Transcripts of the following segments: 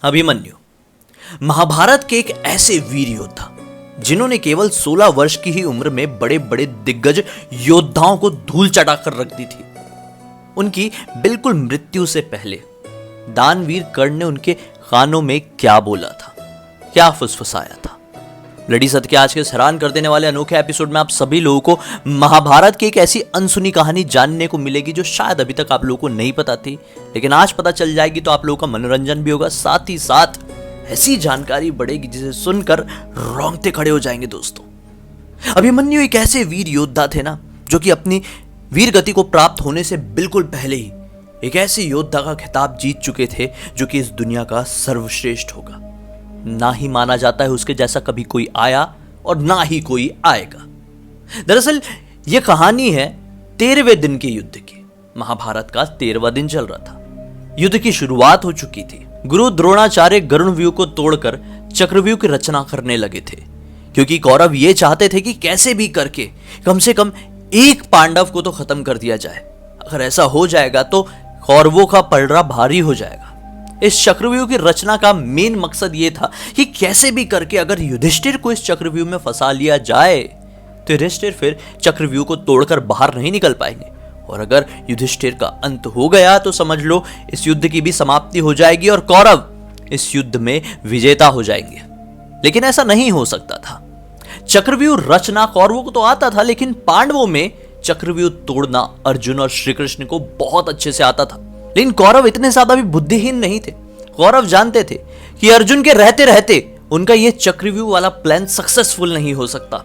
अभिमन्यु महाभारत के एक ऐसे वीर योद्धा जिन्होंने केवल 16 वर्ष की ही उम्र में बड़े बड़े दिग्गज योद्धाओं को धूल चटाकर रख दी थी। उनकी बिल्कुल मृत्यु से पहले दानवीर कर्ण ने उनके कानों में क्या बोला था, क्या फुसफुसाया था। लड़ी सत्य के आज के हैरान कर देने वाले अनोखे एपिसोड में आप सभी लोगों को महाभारत की एक ऐसी अनसुनी कहानी जानने को मिलेगी जो शायद अभी तक आप लोगों को नहीं पता थी, लेकिन आज पता चल जाएगी तो आप लोगों का मनोरंजन भी होगा, साथ ही साथ ऐसी जानकारी बढ़ेगी जिसे सुनकर रोंगटे खड़े हो जाएंगे। दोस्तों, अभिमन्यु एक ऐसे वीर योद्धा थे ना, जो कि अपनी वीर गति को प्राप्त होने से बिल्कुल पहले ही एक ऐसे योद्धा का खिताब जीत चुके थे जो कि इस दुनिया का सर्वश्रेष्ठ होगा। ना ही माना जाता है उसके जैसा कभी कोई आया और ना ही कोई आएगा। दरअसल यह कहानी है 13वें दिन के युद्ध की। महाभारत का 13वां दिन चल रहा था। युद्ध की शुरुआत हो चुकी थी। गुरु द्रोणाचार्य गरुण व्यूह को तोड़कर चक्रव्यूह की रचना करने लगे थे, क्योंकि कौरव ये चाहते थे कि कैसे भी करके कम से कम एक पांडव को तो खत्म कर दिया जाए। अगर ऐसा हो जाएगा तो कौरवों का पलड़ा भारी हो जाएगा। इस चक्रव्यूह की रचना का मेन मकसद यह था कि कैसे भी करके अगर युधिष्ठिर को इस चक्रव्यूह में फंसा लिया जाए तो युधिष्ठिर फिर चक्रव्यूह को तोड़कर बाहर नहीं निकल पाएंगे, और अगर युधिष्ठिर का अंत हो गया तो समझ लो इस युद्ध की भी समाप्ति हो जाएगी और कौरव इस युद्ध में विजेता हो जाएंगे। लेकिन ऐसा नहीं हो सकता था। चक्रव्यूह रचना कौरवों को तो आता था, लेकिन पांडवों में चक्रव्यूह तोड़ना अर्जुन और श्री कृष्ण को बहुत अच्छे से आता था। लेकिन कौरव इतने ज्यादा भी बुद्धिहीन नहीं थे। कौरव जानते थे कि अर्जुन के रहते रहते उनका यह चक्रव्यूह वाला प्लान सक्सेसफुल नहीं हो सकता।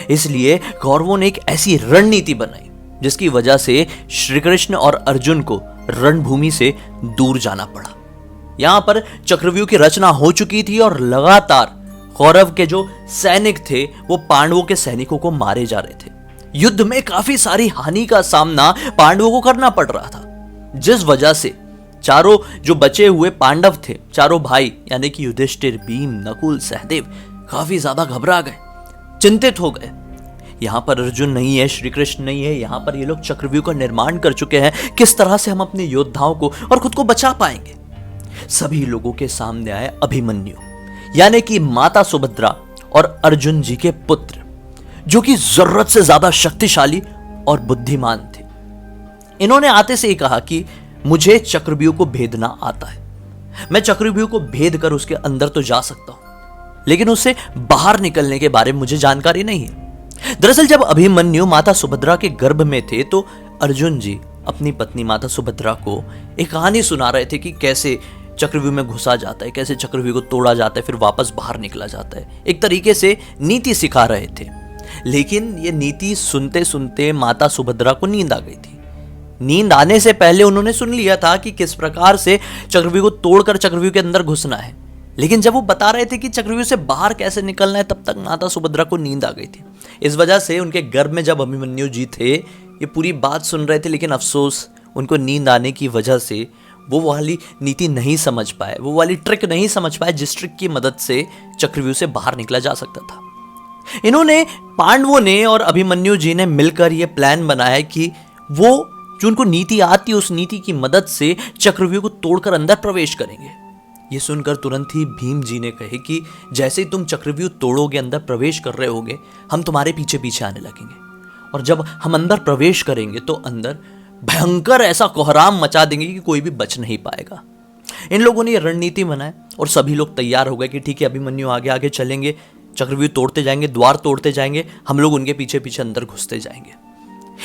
इसलिए कौरवों ने एक ऐसी रणनीति बनाई जिसकी वजह से श्री कृष्ण और अर्जुन को रणभूमि से दूर जाना पड़ा। यहां पर चक्रव्यूह की रचना हो चुकी थी और लगातार कौरव के जो सैनिक थे वो पांडवों के सैनिकों को मारे जा रहे थे। युद्ध में काफी सारी हानि का सामना पांडवों को करना पड़ रहा था, जिस वजह से चारों जो बचे हुए पांडव थे, चारों भाई यानी कि युधिष्ठिर, भीम, नकुल, सहदेव काफी ज्यादा घबरा गए, चिंतित हो गए। यहां पर अर्जुन नहीं है, श्री कृष्ण नहीं है, यहां पर ये लोग चक्रव्यूह का निर्माण कर चुके हैं, किस तरह से हम अपने योद्धाओं को और खुद को बचा पाएंगे। सभी लोगों के सामने आए अभिमन्यु यानी कि माता सुभद्रा और अर्जुन जी के पुत्र, जो कि जरूरत से ज्यादा शक्तिशाली और बुद्धिमान थे। इन्होंने आते से ही कहा कि मुझे चक्रव्यूह को भेदना आता है, मैं चक्रव्यूह को भेद कर उसके अंदर तो जा सकता हूं, लेकिन उससे बाहर निकलने के बारे में मुझे जानकारी नहीं है। दरअसल जब अभिमन्यु माता सुभद्रा के गर्भ में थे तो अर्जुन जी अपनी पत्नी माता सुभद्रा को एक कहानी सुना रहे थे कि कैसे चक्रव्यूह में घुसा जाता है, कैसे चक्रव्यूह को तोड़ा जाता है, फिर वापस बाहर निकला जाता है। एक तरीके से नीति सिखा रहे थे। लेकिन ये नीति सुनते सुनते माता सुभद्रा को नींद आ गई थी। नींद आने से पहले उन्होंने सुन लिया था कि किस प्रकार से चक्रव्यूह को तोड़कर चक्रव्यूह के अंदर घुसना है, लेकिन जब वो बता रहे थे कि चक्रव्यूह से बाहर कैसे निकलना है, तब तक माता सुभद्रा को नींद आ गई थी। इस वजह से उनके गर्भ में जब अभिमन्यु जी थे ये पूरी बात सुन रहे थे, लेकिन अफसोस उनको नींद आने की वजह से वो वाली नीति नहीं समझ पाए, वो वाली ट्रिक नहीं समझ पाए जिस ट्रिक की मदद से चक्रव्यूह से बाहर निकला जा सकता था। इन्होंने, पांडवों ने और अभिमन्यु जी ने मिलकर यह प्लान बनाया कि वो जो उनको नीति आती है उस नीति की मदद से चक्रव्यूह को तोड़कर अंदर प्रवेश करेंगे। ये सुनकर तुरंत ही भीम जी ने कहे कि जैसे ही तुम चक्रव्यूह तोड़ोगे, अंदर प्रवेश कर रहे होगे, हम तुम्हारे पीछे पीछे आने लगेंगे, और जब हम अंदर प्रवेश करेंगे तो अंदर भयंकर ऐसा कोहराम मचा देंगे कि कोई भी बच नहीं पाएगा। इन लोगों ने यह रणनीति बनाई और सभी लोग तैयार हो गए कि ठीक है, अभिमन्यु आगे आगे चलेंगे, चक्रव्यूह तोड़ते जाएंगे, द्वार तोड़ते जाएंगे, हम लोग उनके पीछे पीछे अंदर घुसते जाएंगे।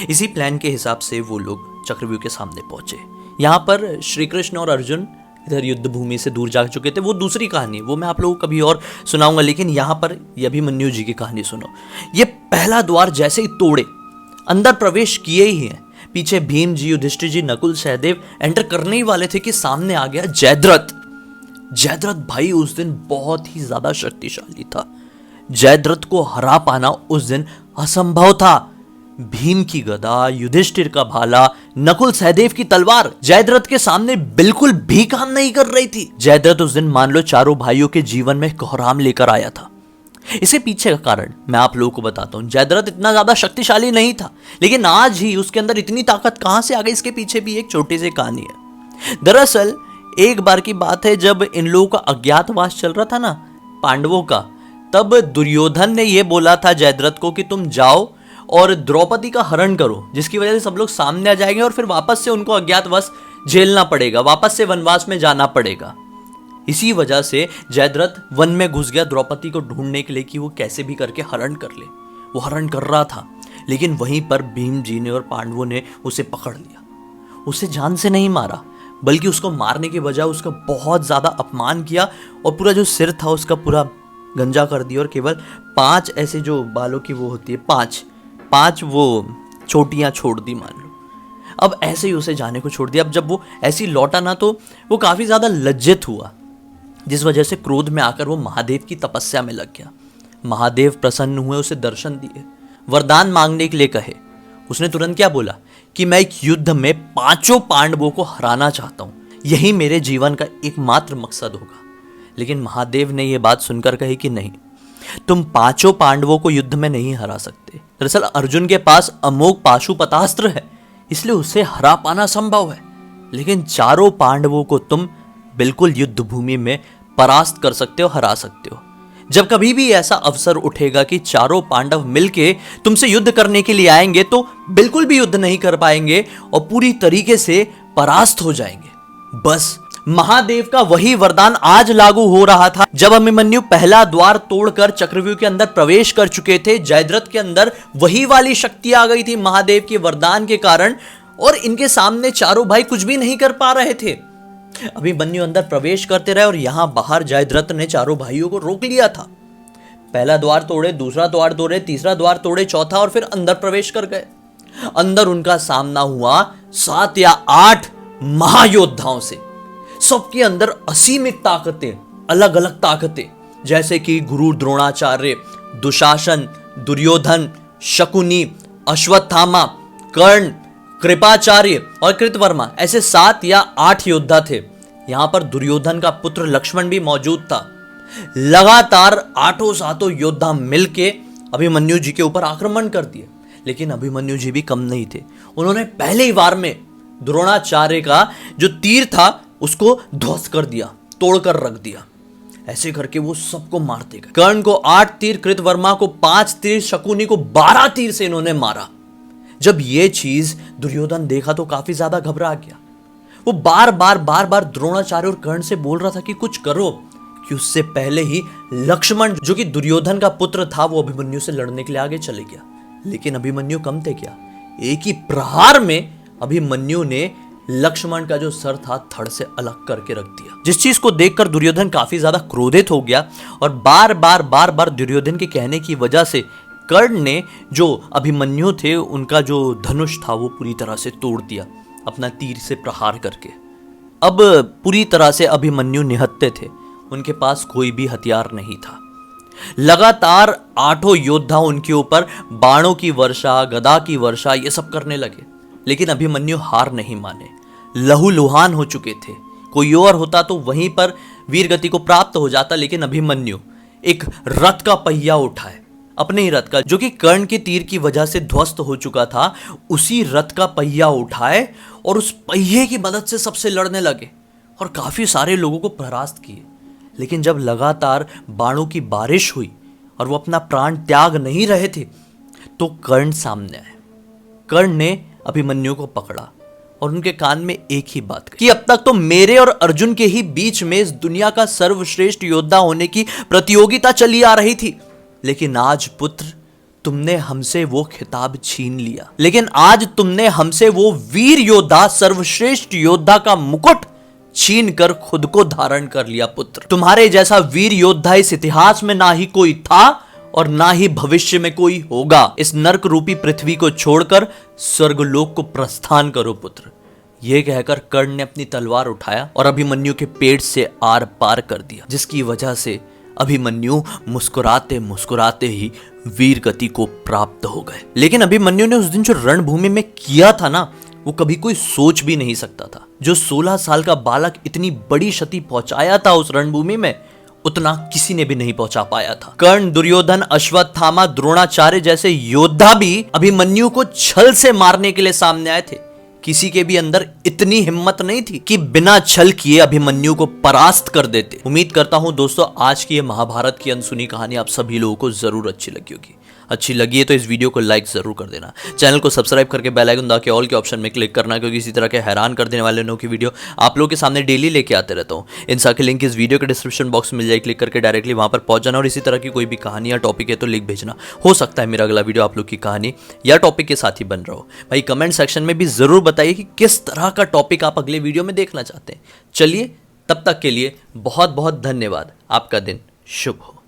इसी प्लान के हिसाब से वो लोग चक्रव्यूह के सामने पहुंचे। यहाँ पर श्री कृष्ण और अर्जुन इधर युद्ध भूमि से दूर जा चुके थे। वो दूसरी कहानी, वो मैं आप लोगों को कभी और सुनाऊंगा, लेकिन यहाँ पर अभिमन्यु जी की कहानी सुनो। ये पहला द्वार जैसे ही तोड़े, अंदर प्रवेश किए ही हैं, पीछे भीम जी, युधिष्ठिर जी, नकुल, सहदेव एंटर करने ही वाले थे कि सामने आ गया जयद्रथ। जयद्रथ भाई उस दिन बहुत ही ज्यादा शक्तिशाली था। जयद्रथ को हरा पाना उस दिन असंभव था। भीम की गदा, युधिष्ठिर का भाला, नकुल सहदेव की तलवार जयद्रथ के सामने बिल्कुल भी काम नहीं कर रही थी। जयद्रथ उस दिन मान लो चारों भाइयों के जीवन में कोहराम लेकर आया था। इसके पीछे का कारण मैं आप लोगों को बताता हूं। जयद्रथ इतना ज्यादा शक्तिशाली नहीं था, लेकिन आज ही उसके अंदर इतनी ताकत कहां से आ गई, इसके पीछे भी एक छोटी सी कहानी है। दरअसल एक बार की बात है, जब इन लोगों का अज्ञातवास चल रहा था ना पांडवों का, तब दुर्योधन ने यह बोला था जयद्रथ को कि तुम जाओ और द्रौपदी का हरण करो, जिसकी वजह से सब लोग सामने आ जाएंगे और फिर वापस से उनको अज्ञातवास झेलना पड़ेगा, वापस से वनवास में जाना पड़ेगा। इसी वजह से जयद्रथ वन में घुस गया द्रौपदी को ढूंढने के लिए कि वो कैसे भी करके हरण कर ले। वो हरण कर रहा था, लेकिन वहीं पर भीम जी ने और पांडवों ने उसे पकड़ लिया। उसे जान से नहीं मारा, बल्कि उसको मारने के बजाय उसका बहुत ज्यादा अपमान किया और पूरा जो सिर था उसका पूरा गंजा कर दिया और केवल 5 ऐसे जो बालों की वो होती है, 5 वो चोटियां छोड़ दी मान लो। अब ऐसे ही उसे जाने को छोड़ दिया। अब जब वो ऐसी लौटा ना, तो वो काफी ज्यादा लज्जित हुआ, जिस वजह से क्रोध में आकर वो महादेव की तपस्या में लग गया। महादेव प्रसन्न हुए, उसे दर्शन दिए, वरदान मांगने के लिए कहे। उसने तुरंत क्या बोला कि मैं एक युद्ध में 5 पांडवों को हराना चाहता हूं, यही मेरे जीवन का एकमात्र मकसद होगा। लेकिन महादेव ने यह बात सुनकर कही कि नहीं, तुम 5 पांडवों को युद्ध में नहीं हरा सकते। दरअसल अर्जुन के पास अमोघ पाशुपतास्त्र है, इसलिए उसे हरा पाना संभव है, लेकिन 4 पांडवों को तुम बिल्कुल युद्ध भूमि में परास्त कर सकते हो, हरा सकते हो। जब कभी भी ऐसा अवसर उठेगा कि 4 पांडव मिलके तुमसे युद्ध करने के लिए आएंगे, तो बिल्कुल भी युद्ध नहीं कर पाएंगे और पूरी तरीके से परास्त हो जाएंगे। बस महादेव का वही वरदान आज लागू हो रहा था। जब अभिमन्यु पहला द्वार तोड़कर चक्रव्यूह के अंदर प्रवेश कर चुके थे, जयद्रथ के अंदर वही वाली शक्ति आ गई थी महादेव के वरदान के कारण, और इनके सामने चारों भाई कुछ भी नहीं कर पा रहे थे। अभिमन्यु अंदर प्रवेश करते रहे और यहां बाहर जयद्रथ ने चारों भाइयों को रोक लिया था। पहला द्वार तोड़े, दूसरा द्वार तोड़े, तीसरा द्वार तोड़े, चौथा, और फिर अंदर प्रवेश कर गए। अंदर उनका सामना हुआ 7 या 8 महायोद्धाओं से। सबके अंदर असीमित ताकतें, अलग अलग ताकतें, जैसे कि गुरु द्रोणाचार्य, दुशासन, दुर्योधन, शकुनी, अश्वत्थामा, कर्ण, कृपाचार्य और कृतवर्मा, ऐसे 7 या 8 योद्धा थे। यहां पर दुर्योधन का पुत्र लक्ष्मण भी मौजूद था। लगातार 8 योद्धा मिलके अभिमन्यु जी के ऊपर आक्रमण कर दिए, लेकिन अभिमन्यु जी भी कम नहीं थे। उन्होंने पहले ही वार में द्रोणाचार्य का जो तीर था उसको ध्वस्त कर दिया, तोड़कर रख दिया। ऐसे करके वो सबको मारते गए। कर्ण को 8 तीर, कृतवर्मा को 5 तीर, शकुनी को 12 तीर से इन्होंने मारा। जब ये चीज दुर्योधन देखा तो काफी ज्यादा घबरा गया। वो बार बार द्रोणाचार्य और कर्ण से बोल रहा था कि कुछ करो, कि उससे पहले ही लक्ष्मण, जो कि दुर्योधन का पुत्र था, वो अभिमन्यु से लड़ने के लिए आगे चले गया। लेकिन अभिमन्यु कम थे क्या, एक ही प्रहार में अभिमन्यु ने लक्ष्मण का जो सर था धड़ से अलग करके रख दिया। जिस चीज को देखकर दुर्योधन काफी ज्यादा क्रोधित हो गया और बार बार दुर्योधन के कहने की वजह से कर्ण ने, जो अभिमन्यु थे, उनका जो धनुष था वो पूरी तरह से तोड़ दिया अपना तीर से प्रहार करके। अब पूरी तरह से अभिमन्यु निहत्थे थे, उनके पास कोई भी हथियार नहीं था। लगातार 8 योद्धा उनके ऊपर बाणों की वर्षा, गदा की वर्षा, ये सब करने लगे, लेकिन अभिमन्यु हार नहीं माने। लहूलुहान हो चुके थे। कोई और होता तो वहीं पर वीरगति को प्राप्त हो जाता, लेकिन अभिमन्यु एक रथ का पहिया उठाए, अपने ही रथ का, जो कि कर्ण के तीर की वजह से ध्वस्त हो चुका था, उसी रथ का पहिया उठाए और उस पहिए की मदद से सबसे लड़ने लगे और काफी सारे लोगों को परास्त किए। लेकिन जब लगातार बाणों की बारिश हुई और वो अपना प्राण त्याग नहीं रहे थे, तो कर्ण सामने आए। कर्ण ने अभिमन्यु को पकड़ा और उनके कान में एक ही बात कही कि अब तक तो मेरे और अर्जुन के ही बीच में इस दुनिया का सर्वश्रेष्ठ योद्धा होने की प्रतियोगिता चली आ रही थी, लेकिन आज पुत्र तुमने हमसे वो खिताब छीन लिया। लेकिन आज तुमने हमसे वो वीर योद्धा, सर्वश्रेष्ठ योद्धा का मुकुट छीन कर खुद को धारण कर लिया। पुत्र, तुम्हारे जैसा वीर योद्धा इस इतिहास में ना ही कोई था और ना ही भविष्य में कोई होगा। इस नरक रूपी पृथ्वी को छोड़कर स्वर्गलोक को प्रस्थान करो पुत्र। यह कहकर कर्ण ने अपनी तलवार उठाया और अभिमन्यु के पेट से आर पार कर दिया, जिसकी वजह से अभिमन्यु मुस्कुराते मुस्कुराते ही वीर गति को प्राप्त हो गए। लेकिन अभिमन्यु ने उस दिन जो रणभूमि में किया था ना, वो कभी कोई सोच भी नहीं सकता था। जो 16 साल का बालक इतनी बड़ी क्षति पहुंचाया था उस रणभूमि में, उतना किसी ने भी नहीं पहुंचा पाया था। कर्ण, दुर्योधन, अश्वत्थामा, द्रोणाचार्य जैसे योद्धा भी अभिमन्यु को छल से मारने के लिए सामने आए थे, किसी के भी अंदर इतनी हिम्मत नहीं थी कि बिना छल किए अभिमन्यु को परास्त कर देते। उम्मीद करता हूं दोस्तों आज की ये महाभारत की अनसुनी कहानी आप सभी लोगों को जरूर अच्छी लगी होगी। अच्छी लगी है तो इस वीडियो को लाइक जरूर कर देना, चैनल को सब्सक्राइब करके बेल आइकन दबा के ऑल के ऑप्शन में क्लिक करना, क्योंकि इसी तरह के हैरान कर देने वाले लोगों की वीडियो आप लोगों के सामने डेली लेके आते रहता हूँ। इन सबके लिंक इस वीडियो के डिस्क्रिप्शन बॉक्स में मिल जाए, क्लिक करके डायरेक्टली वहां पर पहुंच जाना और इसी तरह की कोई भी कहानी या टॉपिक है तो लिख भेजना। हो सकता है मेरा अगला वीडियो आप लोग की कहानी या टॉपिक के साथ ही बन रहा हो। भाई कमेंट सेक्शन में भी जरूर बताइए कि किस तरह का टॉपिक आप अगले वीडियो में देखना चाहते हैं। चलिए तब तक के लिए बहुत बहुत धन्यवाद। आपका दिन शुभ हो।